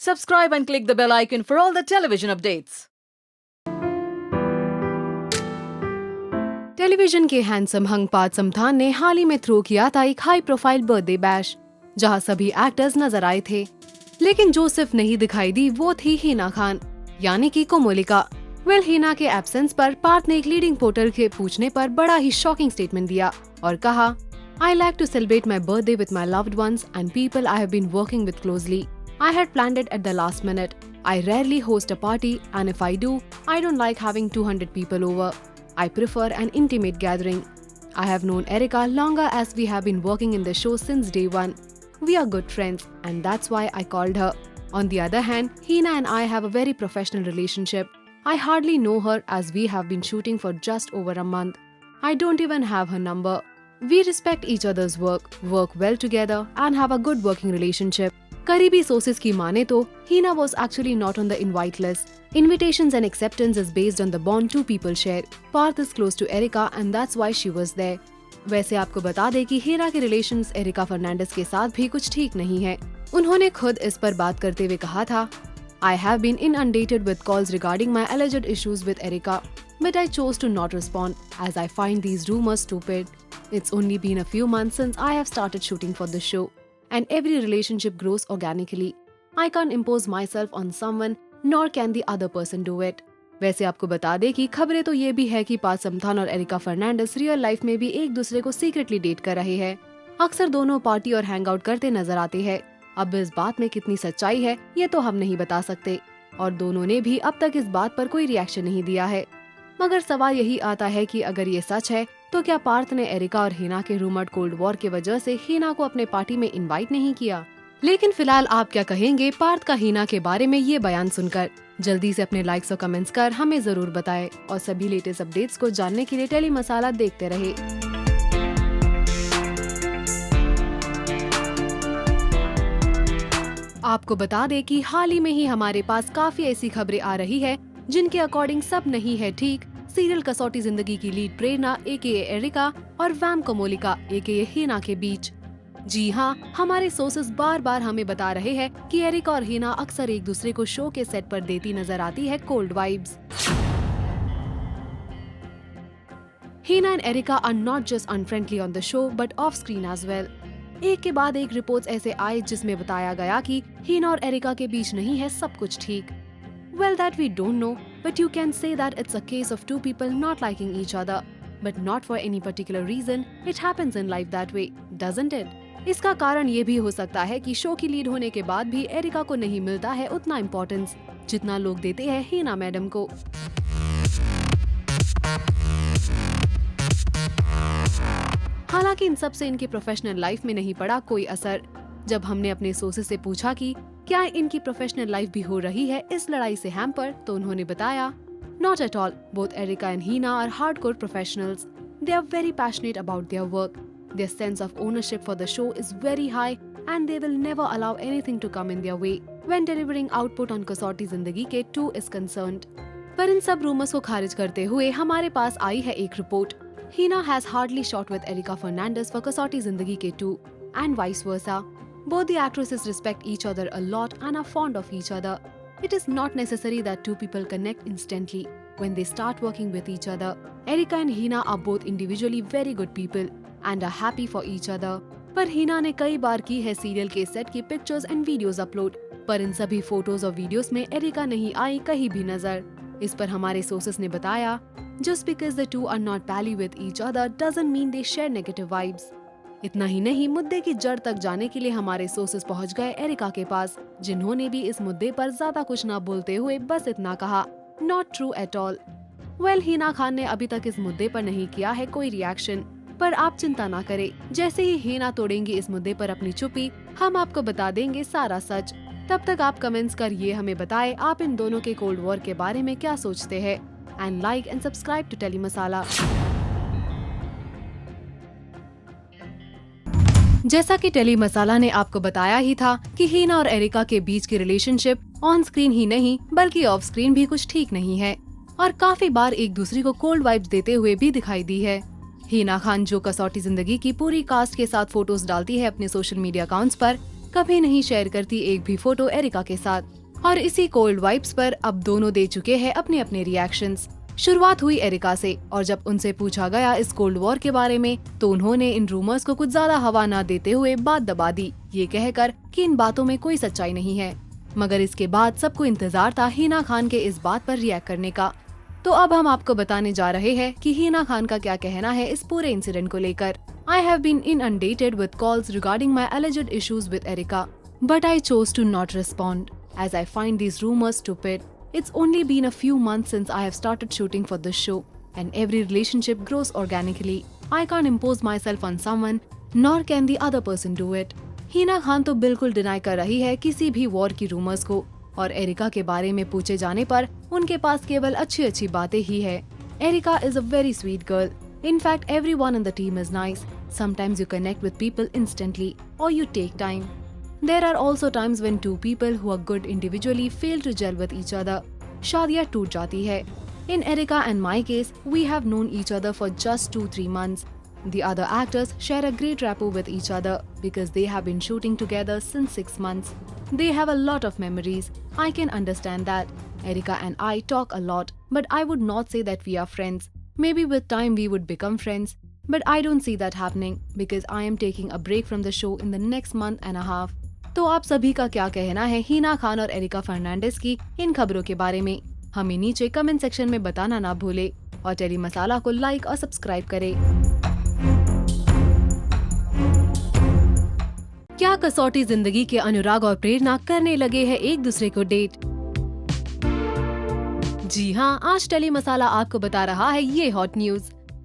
Subscribe and click the bell icon for all the television updates. Television के handsome हंग पार्थ समथान ने हाल ही में throw किया था एक हाई प्रोफाइल बर्थडे बैश, जहां सभी एक्टर्स नजर आए थे। लेकिन जो सिर्फ नहीं दिखाई दी वो थी हिना खान, यानी कि कोमोलिका। हिना के एब्सेंस पर पार्थ ने एक लीडिंग पोर्टल के पूछने पर बड़ा ही शॉकिंग स्टेटमेंट दिया और कहा, I like to celebrate my birthday with my loved ones and people I have been working with closely. I had planned it at the last minute. I rarely host a party and if I do, I don't like having 200 people over. I prefer an intimate gathering. I have known Erica longer as we have been working in the show since day one. We are good friends and that's why I called her. On the other hand, Hina and I have a very professional relationship. I hardly know her as we have been shooting for just over a month. I don't even have her number. We respect each other's work well together and have a good working relationship. करीबी sources की माने तो Hina was actually not on the invite list. Invitations and acceptance is based on the bond two people share. Parth is close to Erica and that's why she was there. वैसे आपको बता दें कि हीना के relations areca Fernandes के साथ भी कुछ ठीक नहीं है। उन्होंने खुद इस पर बात करते हुए कहा था, I have been inundated with calls regarding my alleged issues with Erica, but I chose to not respond as I find these rumors stupid. It's only been a few months since I have started shooting for the show, and every relationship grows organically. I can't impose myself on someone, nor can the other person do it. वैसे आपको बता दें कि खबरें तो ये भी है कि पार्थ समथान और एरिका फर्नांडिस रियल लाइफ में भी एक दूसरे को सीक्रेटली डेट कर रहे हैं। अक्सर दोनों पार्टी और हैंग आउट करते नजर आते हैं। अब इस बात में कितनी सच्चाई है ये तो हम नहीं बता सकते और दोनों ने भी अब तक इस बात पर कोई रिएक्शन नहीं दिया है। मगर सवाल यही आता है कि अगर ये सच है तो क्या पार्थ ने एरिका और हिना के रूमर्ड कोल्ड वॉर की वजह से हिना को अपने पार्टी में इनवाइट नहीं किया? लेकिन फिलहाल आप क्या कहेंगे पार्थ का हिना के बारे में ये बयान सुनकर? जल्दी से अपने लाइक्स और कमेंट्स कर हमें जरूर बताएं और सभी लेटेस्ट अपडेट्स को जानने के लिए टेली मसाला देखते रहे। आपको बता दें कि हाल ही में ही हमारे पास काफी ऐसी खबरें आ रही है जिनके अकॉर्डिंग सब नहीं है ठीक। सीरियल कसौटी जिंदगी की लीड प्रेरणा AKA एरिका और वैम कोमोलिका AKA हिना के बीच। जी हाँ, हमारे सोर्सेस बार बार हमें बता रहे हैं कि एरिका और हिना अक्सर एक दूसरे को शो के सेट पर देती नजर आती है cold vibes. Hina and Erica are not just unfriendly on the show but off screen as well. एक के बाद एक रिपोर्ट्स ऐसे आए जिसमें बताया गया कि हिना और एरिका के बीच नहीं है सब कुछ ठीक। Well, that we don't know, but you can say that it's a case of two people not liking each other, but not for any particular reason. It happens in life that way, doesn't it? इसका कारण ये भी हो सकता है कि show की lead होने के बाद भी एरिका को नहीं मिलता है उतना इम्पोर्टेंस जितना लोग देते हैं हिना मैडम को। हालांकि इन सब से इनकी प्रोफेशनल लाइफ में नहीं पड़ा कोई असर। जब हमने अपने सोर्सेस से पूछा कि क्या इनकी प्रोफेशनल लाइफ भी हो रही है इस लड़ाई से हैम्पर, तो उन्होंने बताया, Not at all. Both Erica and Hina are hardcore professionals. They are very passionate about their work. Their sense of ownership for the show is very high and they will never allow anything to come in their way when delivering output on कसौटी जिंदगी के 2 is concerned. पर इन सब rumours को खारिज करते हुए हमारे पास आई है एक report. Hina has hardly shot with Erica Fernandez for कसौटी जिंदगी के 2 and vice versa. Both the actresses respect each other a lot and are fond of each other. It is not necessary that two people connect instantly when they start working with each other. Erica and Hina are both individually very good people and are happy for each other. पर हिना ने कई बार की है serial के set की pictures and videos upload, पर इन सभी photos और वीडियोस में एरिका नहीं आई कहीं भी नजर। इस पर हमारे सोर्सेस ने बताया, Just because the two are not pally with each other doesn't mean they share negative vibes. इतना ही नहीं, मुद्दे की जड़ तक जाने के लिए हमारे सोर्सेस पहुंच गए एरिका के पास, जिन्होंने भी इस मुद्दे पर ज्यादा कुछ न बोलते हुए बस इतना कहा, Not true at all. Hina Khan ने अभी तक इस मुद्दे पर नहीं किया है कोई रिएक्शन, पर आप चिंता ना करें, जैसे ही हिना तोड़ेंगी इस मुद्दे पर अपनी चुप्पी, हम आपको बता देंगे सारा सच। तब तक आप कमेंट्स कर ये हमें बताएं आप इन दोनों के कोल्ड वॉर के बारे में क्या सोचते हैं। And like and subscribe to Tele Masala. जैसा कि टेली मसाला ने आपको बताया ही था कि हिना और एरिका के बीच की रिलेशनशिप ऑन स्क्रीन ही नहीं बल्कि ऑफ स्क्रीन भी कुछ ठीक नहीं है और काफी बार एक दूसरे को कोल्ड वाइब्स देते हुए भी दिखाई दी है। हिना खान जो कसौटी जिंदगी की पूरी कास्ट के साथ फोटोज डालती है अपने सोशल मीडिया अकाउंट्स पर, कभी नहीं शेयर करती एक भी फोटो एरिका के साथ। और इसी कोल्ड वाइब्स पर अब दोनों दे चुके हैं अपने अपने रिएक्शंस। शुरुआत हुई एरिका से, और जब उनसे पूछा गया इस कोल्ड वॉर के बारे में तो उन्होंने इन रूमर्स को कुछ ज्यादा हवा न देते हुए बात दबा दी, ये कहकर कि इन बातों में कोई सच्चाई नहीं है। मगर इसके बाद सबको इंतजार था हिना खान के इस बात पर रिएक्ट करने का। तो अब हम आपको बताने जा रहे हैं कि हिना खान का क्या कहना है इस पूरे इंसिडेंट को लेकर। I have been inundated with calls regarding my alleged issues with Erica, but I chose to not respond as I find these rumors stupid. It's only been a few months since I have started shooting for this show, and every relationship grows organically. I can't impose myself on someone, nor can the other person do it. Hina Khan तो बिल्कुल deny कर रही है किसी भी war की rumours को, और एरिका के बारे में पूछे जाने पर उनके पास केवल अच्छी अच्छी बातें ही है। Erica is a very sweet girl. In fact, everyone in the team is nice. Sometimes you connect with people instantly, or you take time. There are also times when two people who are good individually fail to gel with each other. शादियाँ टूट जाती है। In Erica and my case, we have known each other for just 2-3 months. The other actors share a great rapport with each other because they have been shooting together since 6 months. They have a lot of memories. I can understand that. Erica and I talk a lot, but I would not say that we are friends. Maybe with time we would become friends, but I don't see that happening because I am taking a break from the show in the next month and a half. तो आप सभी का क्या कहना है हिना खान और areca Fernandes की इन खबरों के बारे में? हमें नीचे कमेंट सेक्शन में बताना ना भूले, और टेली मसाला को लाइक और सब्सक्राइब करें। क्या कसौटी जिंदगी के अनुराग और प्रेरणा करने लगे हैं एक दूसरे को डेट? जी हाँ, आज टेली मसाला आपको बता रहा है ये हॉट न्यूज।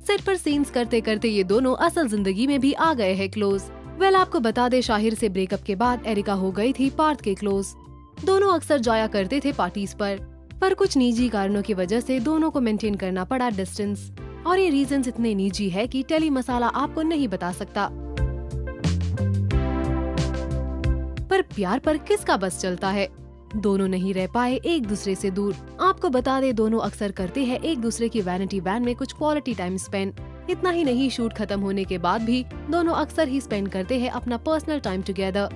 सेट पर सीन्स करते करते ये दोनों असल जिंदगी में भी आ गए हैं क्लोज। वेल, आपको बता दे शाहिर से ब्रेकअप के बाद एरिका हो गई थी पार्थ के क्लोज। दोनों अक्सर जाया करते थे पार्टीज पर कुछ निजी कारणों की वजह से दोनों को मेंटेन करना पड़ा डिस्टेंस, और ये रीजंस इतने निजी है कि टेली मसाला आपको नहीं बता सकता। पर प्यार पर किसका बस चलता है? दोनों नहीं रह पाए एक दूसरे से दूर। आपको बता दे दोनों अक्सर करते हैं एक दूसरे की वैनिटी वैन में कुछ क्वालिटी टाइम स्पेंड। इतना ही नहीं, शूट खत्म होने के बाद भी दोनों अक्सर ही स्पेंड करते हैं अपना पर्सनल टाइम टुगेदर,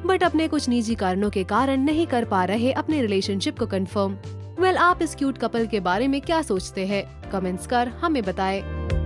बट अपने कुछ निजी कारणों के कारण नहीं कर पा रहे अपने रिलेशनशिप को कंफर्म। वेल, आप इस क्यूट कपल के बारे में क्या सोचते हैं? कमेंट्स कर हमें बताएं।